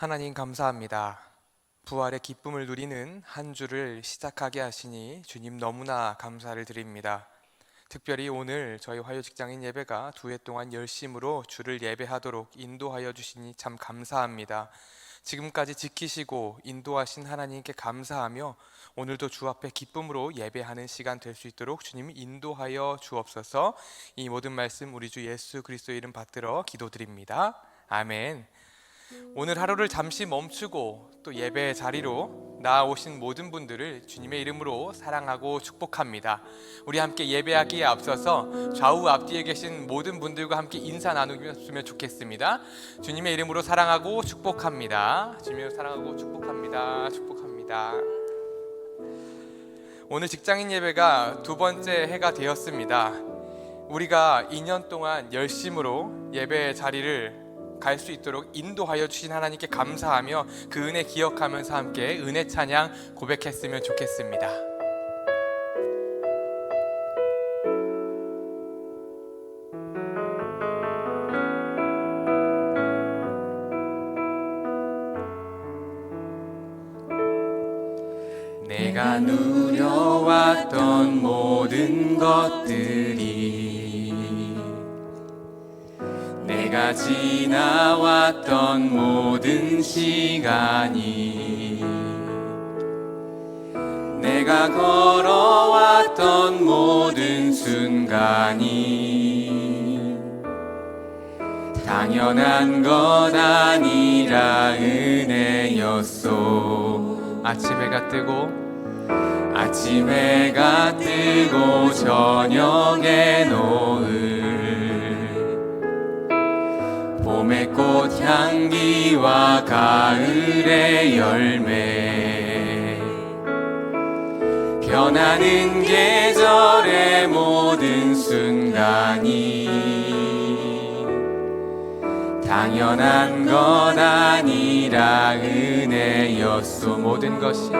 하나님 감사합니다. 부활의 기쁨을 누리는 한 주를 시작하게 하시니 주님 너무나 감사를 드립니다. 특별히 오늘 저희 화요직장인 예배가 2회 동안 열심으로 주를 예배하도록 인도하여 주시니 참 감사합니다. 지금까지 지키시고 인도하신 하나님께 감사하며 오늘도 주 앞에 기쁨으로 예배하는 시간 될 수 있도록 주님 인도하여 주옵소서. 이 모든 말씀 우리 주 예수 그리스도의 이름 받들어 기도드립니다. 아멘. 오늘 하루를 잠시 멈추고 또 예배 자리로 나아오신 모든 분들을 주님의 이름으로 사랑하고 축복합니다. 우리 함께 예배하기에 앞서서 좌우 앞뒤에 계신 모든 분들과 함께 인사 나누면 좋겠습니다. 주님의 이름으로 사랑하고 축복합니다. 주님을 사랑하고 축복합니다. 축복합니다. 오늘 직장인 예배가 2번째 해가 되었습니다. 우리가 2년 동안 열심으로 예배 자리를 갈 수 있도록 인도하여 주신 하나님께 감사하며 그 은혜 기억하면서 함께 은혜 찬양 고백했으면 좋겠습니다. 내가 누려왔던 모든 것들이 내가 지나왔던 모든 시간이 내가 걸어왔던 모든 순간이 당연한 것 아니라 은혜였소. 아침 해가 뜨고 저녁에 노을 봄의 꽃향기와 가을의 열매 변하는 계절의 모든 순간이 당연한 것 아니라 은혜였소. 모든 것이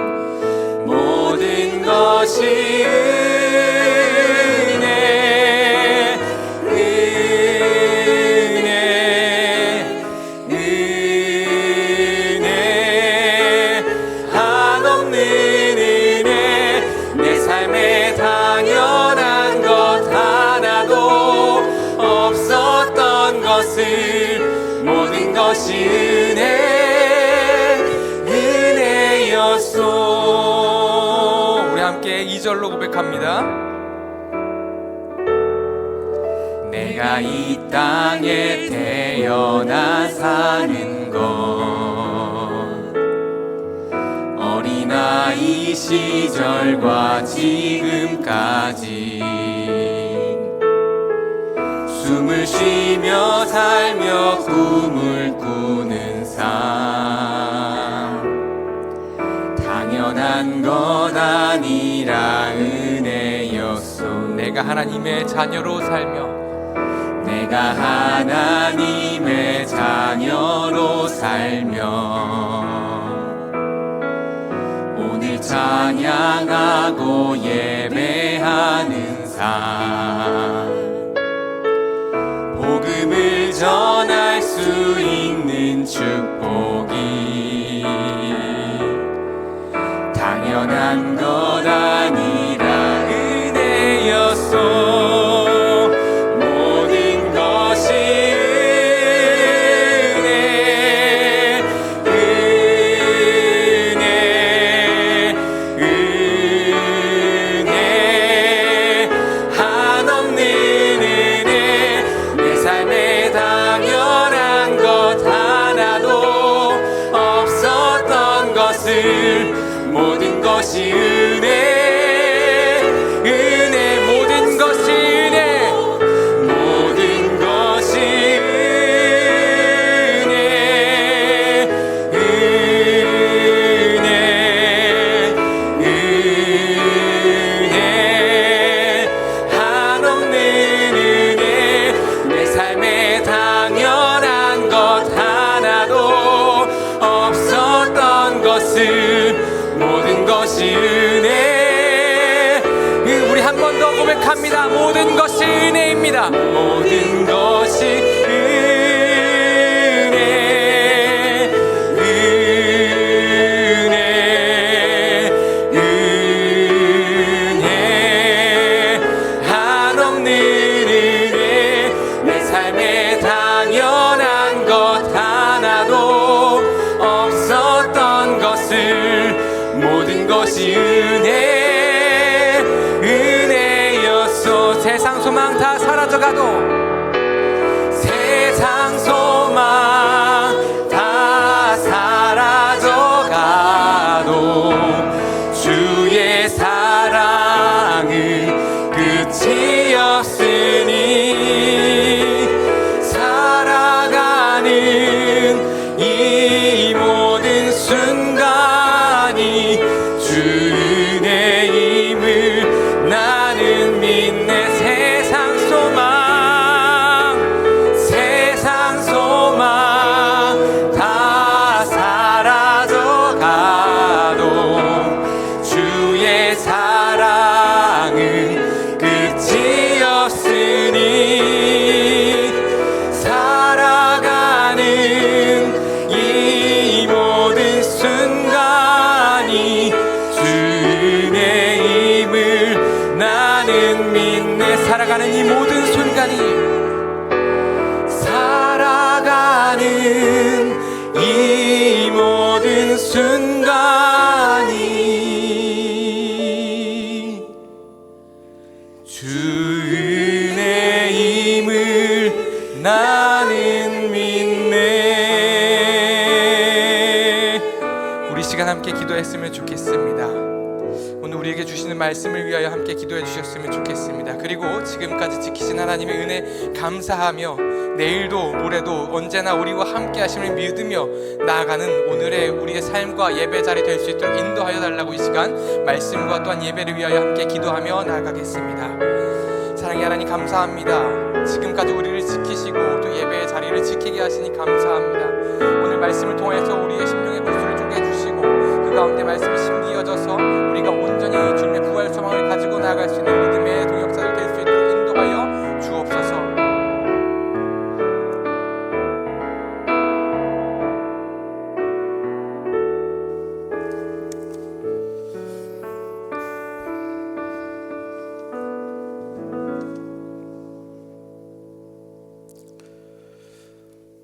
은혜였소. 우리 함께 2절로 고백합니다. 내가 이 땅에 태어나 사는 것 어린아이 시절과 지금까지 숨을 쉬며 살며 꿈을 꾸는 삶 당연한 것 아니라 은혜였소. 내가 하나님의 자녀로 살며 오늘 찬양하고 예배하는 삶 복음을 전할 수 있는 축복이 당연한 것 아니라 은혜였소. 모든 것이 은혜 한없는 은혜 내 삶에 당연한 것 하나도 없었던 것을 모든 것이 은혜 모든 것이 은혜 모든 것이 은혜 한없는 은혜 내 삶에 당연한 것 하나도 없었던 것을 모든 것이 은혜. 우리 한 번 더 고백합니다. 모든 것이 은혜입니다. 모든 것이 은혜 모든 것이 은혜였소. 세상 소망 다 사라져가도, 세상 소망 다 사라져가도 주의 사랑은 끝이 없으니 살아가는 이 모든 순간이 주 은혜임을 나는 믿네. 세상 소망 다 사라져가도 주의 사랑은 끝이 없으니 살아가는 이 모든 순간이 주 은혜임을 나는 믿네. 살아가는 이 모든 순간이, 살아가는 이 모든 순간이 주 은혜임을 나는 믿네. 우리 시간 함께 기도했으면 좋겠습니다. 오늘 우리에게 주시는 말씀을 위하여 함께 기도해 주셨으면 좋겠습니다. 그리고 지금까지 지키신 하나님의 은혜 감사하며 내일도 모레도 언제나 우리와 함께 하심을 믿으며 나아가는 오늘의 우리의 삶과 예배 자리 될 수 있도록 인도하여 달라고 이 시간 말씀과 또한 예배를 위하여 함께 기도하며 나아가겠습니다. 사랑의 하나님 감사합니다. 지금까지 우리를 지키시고 또 예배의 자리를 지키게 하시니 감사합니다. 오늘 말씀을 통해서 우리의 심령의 불수를 쪼개주시고 그 가운데 말씀이 심기어져서 우리가 온전히 주님의 부활 소망을 가지고 나아갈 수 있는 믿음의 동역자들 될 수 있도록 인도하여 주옵소서.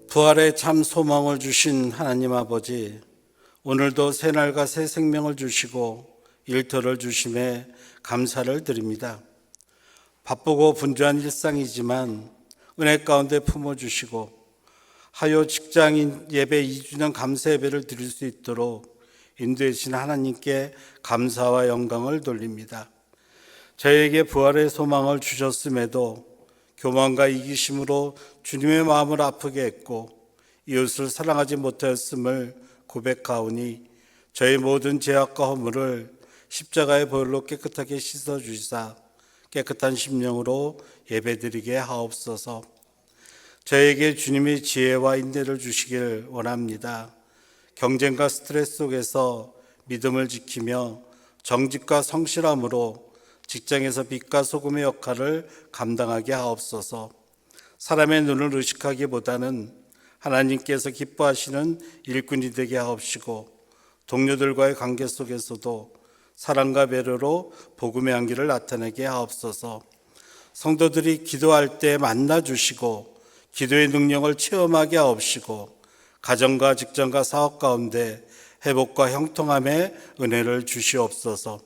부활의 참 소망을 주신 하나님 아버지, 오늘도 새날과 새 생명을 주시고 일터를 주심에 감사를 드립니다. 바쁘고 분주한 일상이지만 은혜 가운데 품어주시고 하요 직장인 예배 2주년 감사 예배를 드릴 수 있도록 인도해 주신 하나님께 감사와 영광을 돌립니다. 저에게 부활의 소망을 주셨음에도 교만과 이기심으로 주님의 마음을 아프게 했고 이웃을 사랑하지 못하였음을 고백하오니 저의 모든 죄악과 허물을 십자가의 보혈로 깨끗하게 씻어주시사 깨끗한 심령으로 예배드리게 하옵소서. 저에게 주님의 지혜와 인내를 주시길 원합니다. 경쟁과 스트레스 속에서 믿음을 지키며 정직과 성실함으로 직장에서 빛과 소금의 역할을 감당하게 하옵소서. 사람의 눈을 의식하기보다는 하나님께서 기뻐하시는 일꾼이 되게 하옵시고 동료들과의 관계 속에서도 사랑과 배려로 복음의 향기를 나타내게 하옵소서. 성도들이 기도할 때 만나주시고 기도의 능력을 체험하게 하옵시고 가정과 직장과 사업 가운데 회복과 형통함의 은혜를 주시옵소서.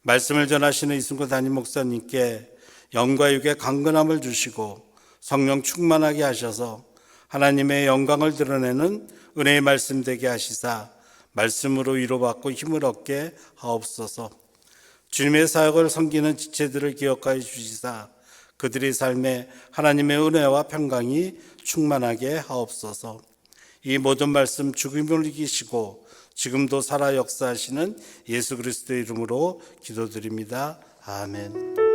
말씀을 전하시는 이승구 담임 목사님께 영과 육의 강건함을 주시고 성령 충만하게 하셔서 하나님의 영광을 드러내는 은혜의 말씀 되게 하시사 말씀으로 위로받고 힘을 얻게 하옵소서. 주님의 사역을 섬기는 지체들을 기억하여 주시사 그들의 삶에 하나님의 은혜와 평강이 충만하게 하옵소서. 이 모든 말씀 죽음을 이기시고 지금도 살아 역사하시는 예수 그리스도의 이름으로 기도드립니다. 아멘.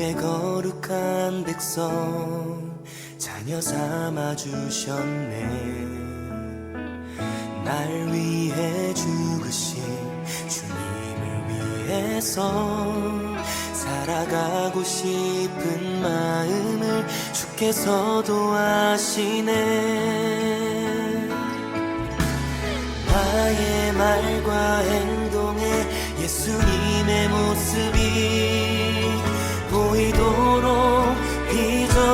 주의 거룩한 백성 자녀 삼아 주셨네. 날 위해 죽으신 주님을 위해서 살아가고 싶은 마음을 주께서 도와시네. 나의 말과 행동에 예수님의 모습이 보이도록 빚어주옵소서.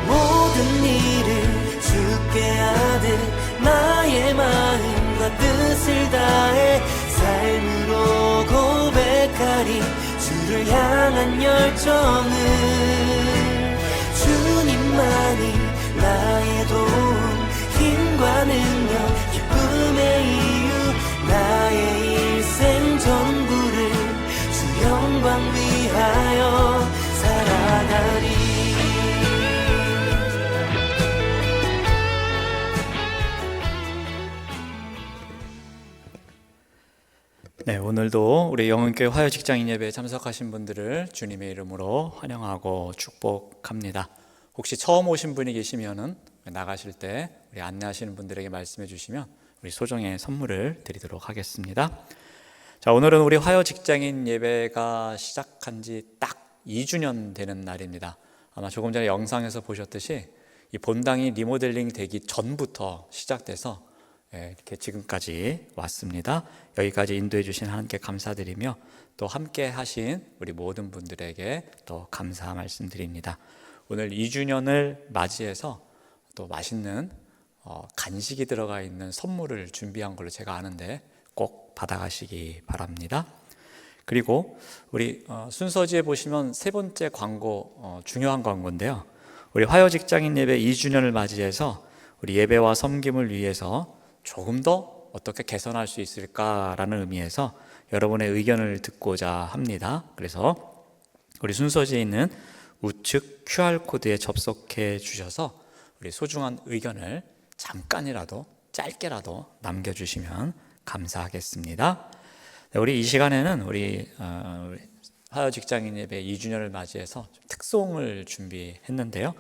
모든 일을 주께 하듯 나의 마음과 뜻을 다해 삶으로 고백하리. 주를 향한 열정은 주님만이 나의 도움, 힘과 능력, 기쁨의 이유, 나의 일생 전부를 주 영광 위하여 살아가리. 네, 오늘도 우리 영흥교회 화요직장인 예배에 참석하신 분들을 주님의 이름으로 환영하고 축복합니다. 혹시 처음 오신 분이 계시면은 나가실 때 우리 안내하시는 분들에게 말씀해 주시면 우리 소정의 선물을 드리도록 하겠습니다. 자, 오늘은 우리 화요직장인 예배가 시작한 지 딱 2주년 되는 날입니다. 아마 조금 전에 영상에서 보셨듯이 이 본당이 리모델링 되기 전부터 시작돼서 이렇게 지금까지 왔습니다. 여기까지 인도해 주신 하나님께 감사드리며 또 함께 하신 우리 모든 분들에게 또 감사 말씀드립니다. 오늘 2주년을 맞이해서 또 맛있는 간식이 들어가 있는 선물을 준비한 걸로 제가 아는데 꼭 받아가시기 바랍니다. 그리고 우리 순서지에 보시면 세 번째 광고, 중요한 광고인데요. 우리 화요직장인 예배 2주년을 맞이해서 우리 예배와 섬김을 위해서 조금 더 어떻게 개선할 수 있을까라는 의미에서 여러분의 의견을 듣고자 합니다. 그래서 우리 순서지에 있는 우측 QR코드에 접속해 주셔서 우리 소중한 의견을 잠깐이라도 짧게라도 남겨주시면 감사하겠습니다. 네, 우리 이 시간에는 우리 화요직장인 예배 2주년을 맞이해서 특송을 준비했는데요.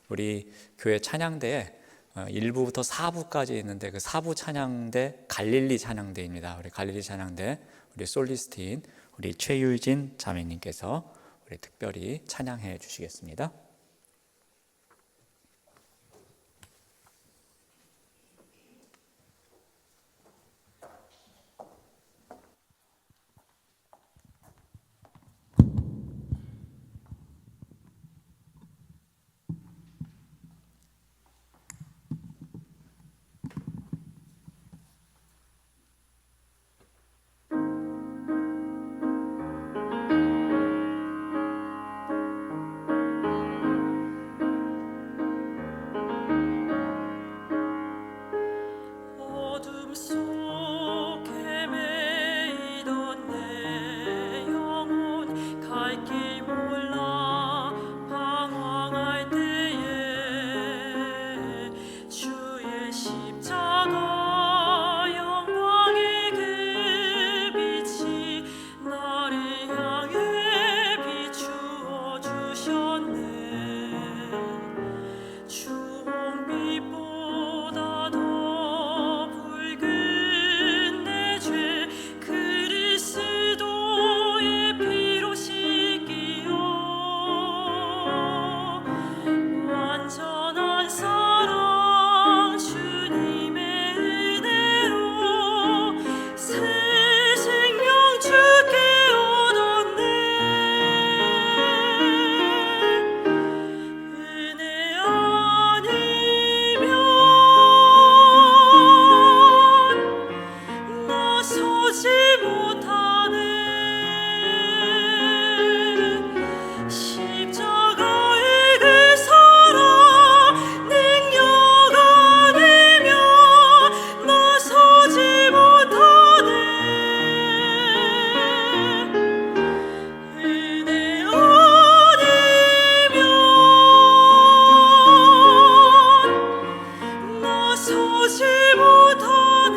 우리 교회 찬양대에 1부부터 4부까지 있는데 그 4부 찬양대 갈릴리 찬양대입니다. 우리 갈릴리 찬양대 우리 솔리스트인 우리 최율진 자매님께서 우리 특별히 찬양해 주시겠습니다. 서지 못하네.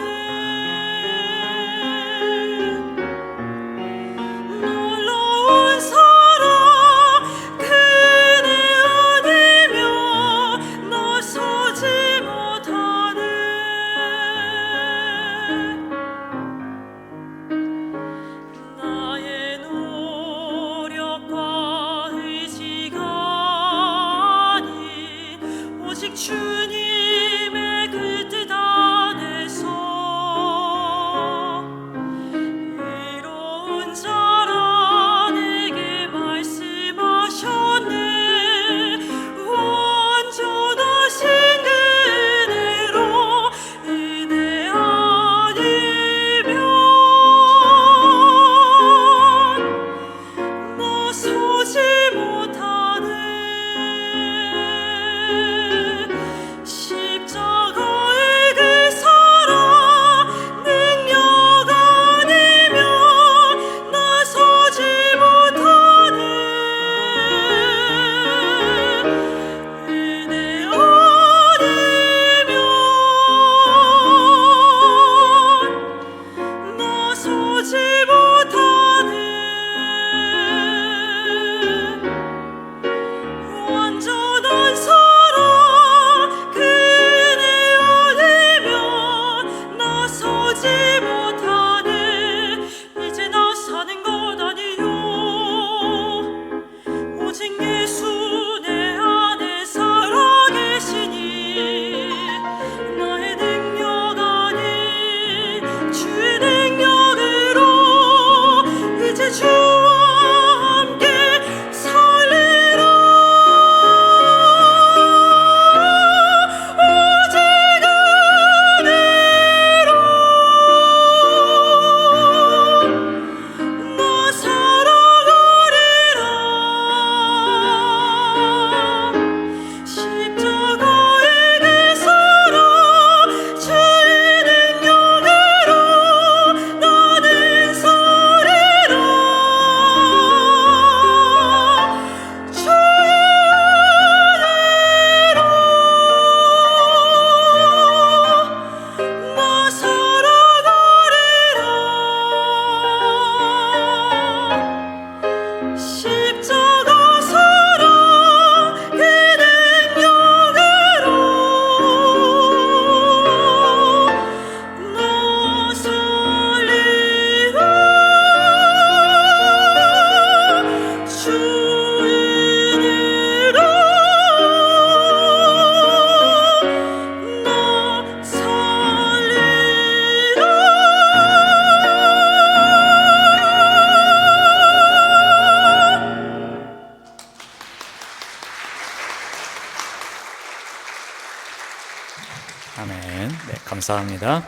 감사합니다.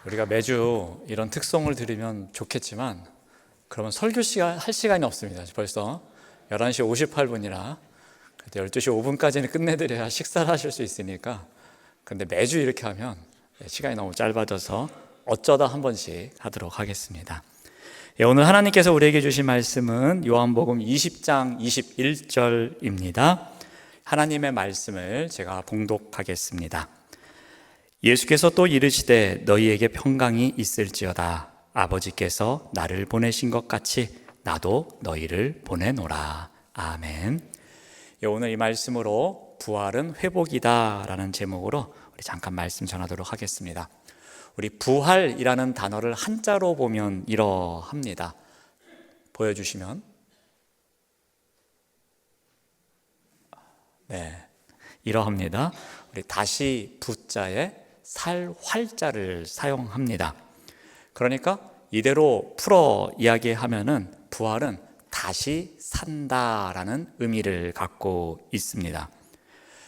우리가 매주 이런 특송을 들으면 좋겠지만 그러면 설교 시간 할 시간이 없습니다. 벌써 11시 58분이라 12시 5분까지는 끝내드려야 식사를 하실 수 있으니까. 근데 매주 이렇게 하면 시간이 너무 짧아져서 어쩌다 한 번씩 하도록 하겠습니다. 오늘 하나님께서 우리에게 주신 말씀은 요한복음 20장 21절입니다. 하나님의 말씀을 제가 봉독하겠습니다. 예수께서 또 이르시되 너희에게 평강이 있을지어다. 아버지께서 나를 보내신 것 같이 나도 너희를 보내노라. 아멘. 오늘 이 말씀으로 부활은 회복이다 라는 제목으로 우리 잠깐 말씀 전하도록 하겠습니다. 우리 부활이라는 단어를 한자로 보면 이러합니다. 보여주시면, 네, 이러합니다. 우리 다시 부자에 살 활자를 사용합니다. 그러니까 이대로 풀어 이야기하면은 부활은 다시 산다라는 의미를 갖고 있습니다.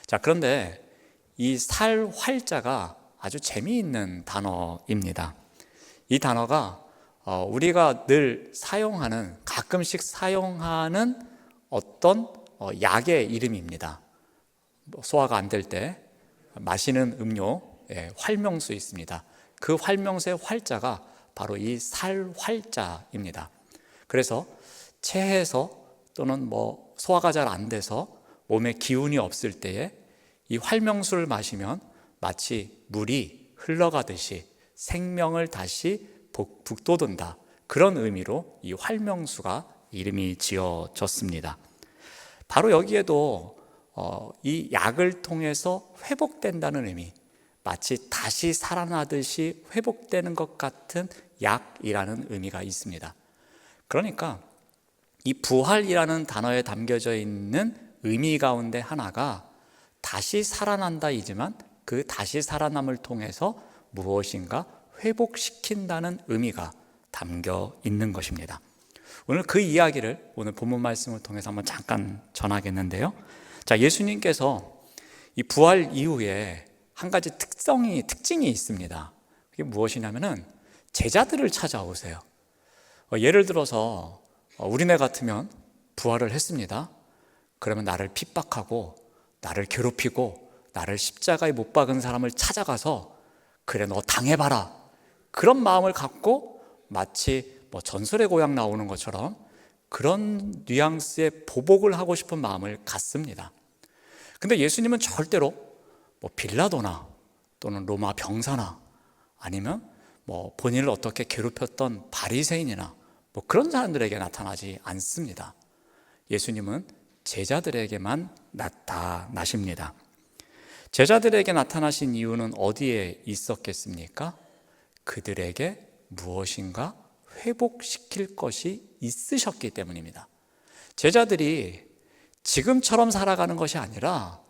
자, 그런데 이 살 활자가 아주 재미있는 단어입니다. 이 단어가 우리가 늘 사용하는, 가끔씩 사용하는 어떤 약의 이름입니다. 소화가 안 될 때 마시는 음료, 활명수 있습니다. 그 활명수의 활자가 바로 이 살활자입니다. 그래서 체해서 또는 소화가 잘 안 돼서 몸에 기운이 없을 때에 이 활명수를 마시면 마치 물이 흘러가듯이 생명을 다시 북돋운다, 그런 의미로 이 활명수가 이름이 지어졌습니다. 바로 여기에도 이 약을 통해서 회복된다는 의미, 마치 다시 살아나듯이 회복되는 것 같은 약이라는 의미가 있습니다. 그러니까 이 부활이라는 단어에 담겨져 있는 의미 가운데 하나가 다시 살아난다이지만 그 다시 살아남을 통해서 무엇인가 회복시킨다는 의미가 담겨 있는 것입니다. 오늘 그 이야기를 오늘 본문 말씀을 통해서 한번 잠깐 전하겠는데요. 자, 예수님께서 이 부활 이후에 한 가지 특징이 있습니다. 그게 무엇이냐면은 제자들을 찾아오세요. 예를 들어서 우리네 같으면 부활을 했습니다. 그러면 나를 핍박하고 나를 괴롭히고 나를 십자가에 못 박은 사람을 찾아가서 그래 너 당해봐라, 그런 마음을 갖고 마치 전설의 고향 나오는 것처럼 그런 뉘앙스의 보복을 하고 싶은 마음을 갖습니다. 근데 예수님은 절대로 빌라도나 또는 로마 병사나 아니면 본인을 어떻게 괴롭혔던 바리새인이나 그런 사람들에게 나타나지 않습니다. 예수님은 제자들에게만 나타나십니다. 제자들에게 나타나신 이유는 어디에 있었겠습니까? 그들에게 무엇인가 회복시킬 것이 있으셨기 때문입니다. 제자들이 지금처럼 살아가는 것이 아니라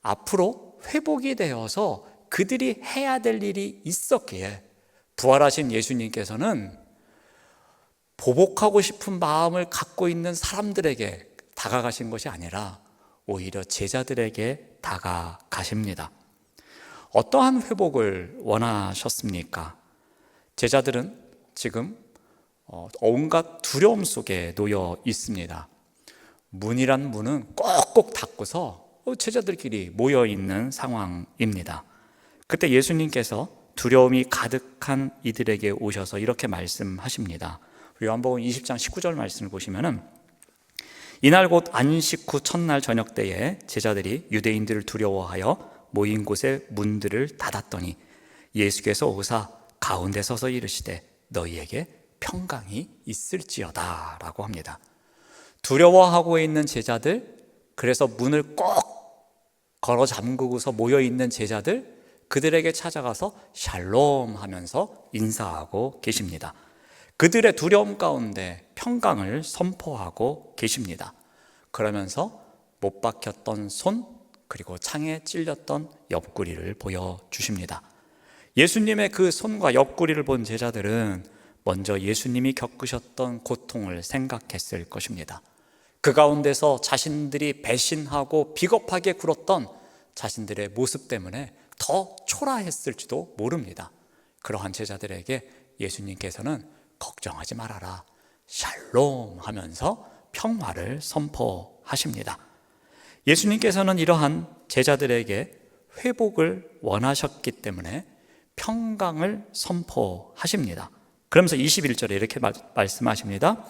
앞으로 회복이 되어서 그들이 해야 될 일이 있었기에 부활하신 예수님께서는 보복하고 싶은 마음을 갖고 있는 사람들에게 다가가신 것이 아니라 오히려 제자들에게 다가가십니다. 어떠한 회복을 원하셨습니까? 제자들은 지금 온갖 두려움 속에 놓여 있습니다. 문이란 문은 꼭꼭 닫고서 제자들끼리 모여 있는 상황입니다. 그때 예수님께서 두려움이 가득한 이들에게 오셔서 이렇게 말씀하십니다. 요한복음 20장 19절 말씀을 보시면은 이날 곧 안식 후 첫날 저녁 때에 제자들이 유대인들을 두려워하여 모인 곳에 문들을 닫았더니 예수께서 오사 가운데 서서 이르시되 너희에게 평강이 있을지어다 라고 합니다. 두려워하고 있는 제자들, 그래서 문을 꼭 걸어 잠그고서 모여있는 제자들, 그들에게 찾아가서 샬롬 하면서 인사하고 계십니다. 그들의 두려움 가운데 평강을 선포하고 계십니다. 그러면서 못 박혔던 손, 그리고 창에 찔렸던 옆구리를 보여주십니다. 예수님의 그 손과 옆구리를 본 제자들은 먼저 예수님이 겪으셨던 고통을 생각했을 것입니다. 그 가운데서 자신들이 배신하고 비겁하게 굴었던 자신들의 모습 때문에 더 초라했을지도 모릅니다. 그러한 제자들에게 예수님께서는 걱정하지 말아라, 샬롬 하면서 평화를 선포하십니다. 예수님께서는 이러한 제자들에게 회복을 원하셨기 때문에 평강을 선포하십니다. 그러면서 21절에 이렇게 말씀하십니다.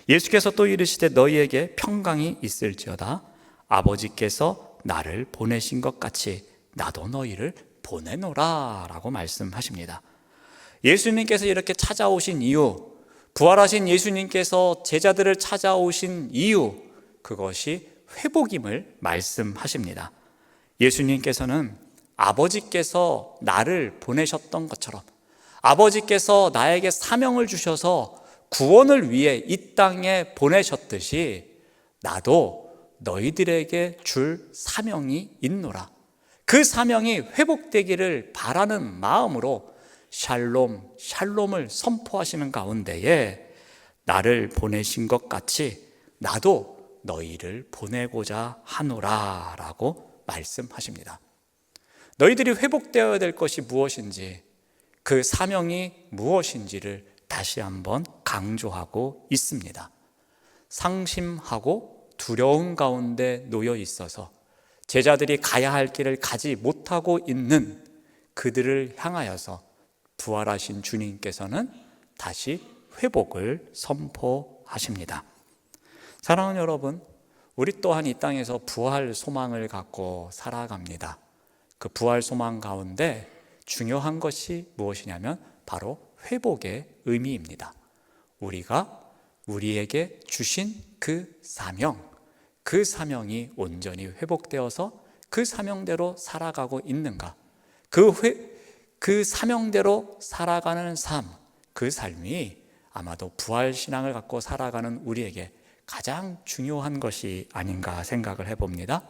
예수께서 또 이르시되 너희에게 평강이 있을지어다. 아버지께서 나를 보내신 것 같이 나도 너희를 보내노라 라고 말씀하십니다. 예수님께서 이렇게 찾아오신 이유, 부활하신 예수님께서 제자들을 찾아오신 이유, 그것이 회복임을 말씀하십니다. 예수님께서는 아버지께서 나를 보내셨던 것처럼, 아버지께서 나에게 사명을 주셔서 구원을 위해 이 땅에 보내셨듯이 나도 너희들에게 줄 사명이 있노라. 그 사명이 회복되기를 바라는 마음으로 샬롬, 샬롬을 선포하시는 가운데에 나를 보내신 것 같이 나도 너희를 보내고자 하노라 라고 말씀하십니다. 너희들이 회복되어야 될 것이 무엇인지, 그 사명이 무엇인지를 다시 한번 강조하고 있습니다. 상심하고 두려움 가운데 놓여 있어서 제자들이 가야 할 길을 가지 못하고 있는 그들을 향하여서 부활하신 주님께서는 다시 회복을 선포하십니다. 사랑하는 여러분, 우리 또한 이 땅에서 부활 소망을 갖고 살아갑니다. 그 부활 소망 가운데 중요한 것이 무엇이냐면 바로 회복의 의미입니다. 우리가 우리에게 주신 그 사명, 그 사명이 온전히 회복되어서 그 사명대로 살아가고 있는가, 그 사명대로 살아가는 삶, 그 삶이 아마도 부활신앙을 갖고 살아가는 우리에게 가장 중요한 것이 아닌가 생각을 해봅니다.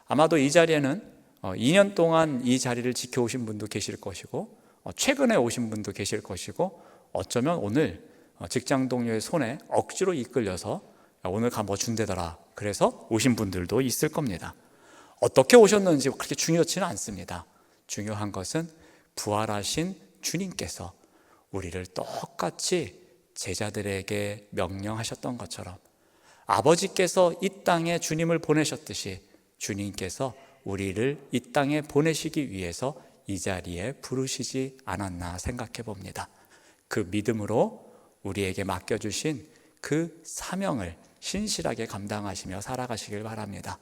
아마도 이 자리에는 2년 동안 이 자리를 지켜오신 분도 계실 것이고, 최근에 오신 분도 계실 것이고, 어쩌면 오늘 직장 동료의 손에 억지로 이끌려서 오늘 가 뭐 준대더라 그래서 오신 분들도 있을 겁니다. 어떻게 오셨는지 그렇게 중요치는 않습니다. 중요한 것은 부활하신 주님께서 우리를 똑같이 제자들에게 명령하셨던 것처럼 아버지께서 이 땅에 주님을 보내셨듯이 주님께서 우리를 이 땅에 보내시기 위해서 이 자리에 부르시지 않았나 생각해 봅니다. 그 믿음으로 우리에게 맡겨주신 그 사명을 신실하게 감당하시며 살아가시길 바랍니다.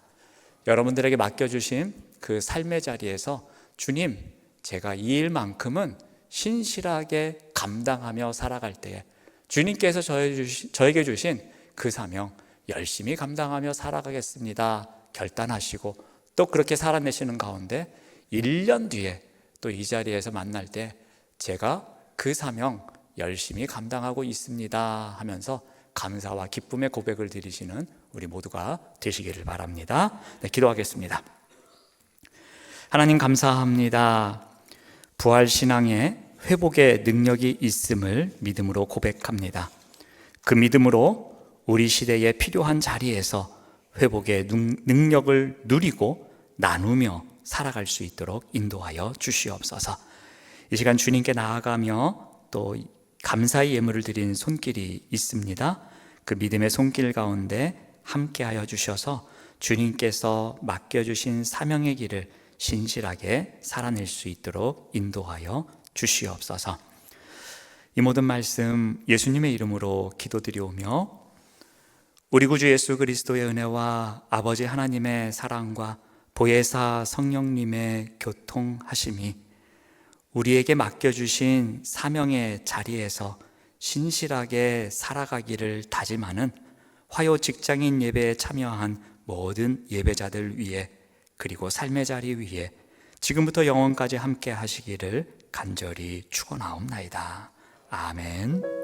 여러분들에게 맡겨주신 그 삶의 자리에서 주님, 제가 이 일만큼은 신실하게 감당하며 살아갈 때에 주님께서 저에게 주신 그 사명 열심히 감당하며 살아가겠습니다 결단하시고 또 그렇게 살아내시는 가운데 1년 뒤에 또 이 자리에서 만날 때 제가 그 사명 열심히 감당하고 있습니다 하면서 감사와 기쁨의 고백을 드리시는 우리 모두가 되시기를 바랍니다. 네, 기도하겠습니다. 하나님 감사합니다. 부활신앙에 회복의 능력이 있음을 믿음으로 고백합니다. 그 믿음으로 우리 시대에 필요한 자리에서 회복의 능력을 누리고 나누며 살아갈 수 있도록 인도하여 주시옵소서. 이 시간 주님께 나아가며 또 감사의 예물을 드린 손길이 있습니다. 그 믿음의 손길 가운데 함께하여 주셔서 주님께서 맡겨주신 사명의 길을 신실하게 살아낼 수 있도록 인도하여 주시옵소서. 이 모든 말씀 예수님의 이름으로 기도드리오며 우리 구주 예수 그리스도의 은혜와 아버지 하나님의 사랑과 보혜사 성령님의 교통하심이 우리에게 맡겨주신 사명의 자리에서 신실하게 살아가기를 다짐하는 화요 직장인 예배에 참여한 모든 예배자들 위해 그리고 삶의 자리 위에 지금부터 영원까지 함께 하시기를 간절히 축원하옵나이다. 아멘.